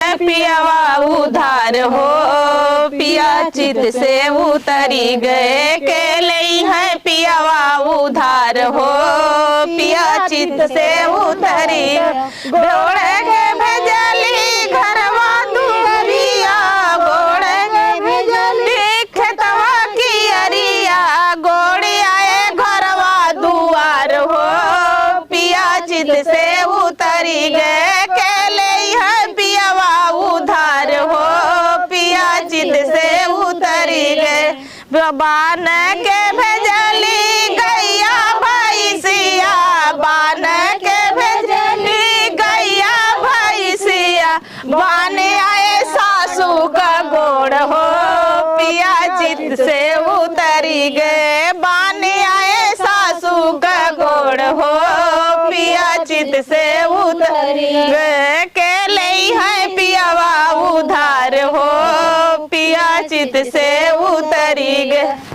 है पियावा उधार हो, पिया चित से उतरी गए के लई है पियावा उधार हो, पिया चित से उतरी गोड़े के भेजली घरवा दुअरिया, गोड़े के भेजली खेतवा की अरिया, गोड़ी आए घरवा दुआर हो, पिया चित से उतरी गए के लई है पियावा उधार हो, पिया चित से उतरी गए बान के भेजली गैया भैसिया, बान के भेजली गैया भैसिया, बान आए सासू का गोड़ हो, पिया चित से उतरी गए, बान आए सासू का गोड़ हो, पिया चित से उतरी गए के लई है पियावा उधार हो, पिया चित से उतरी गए।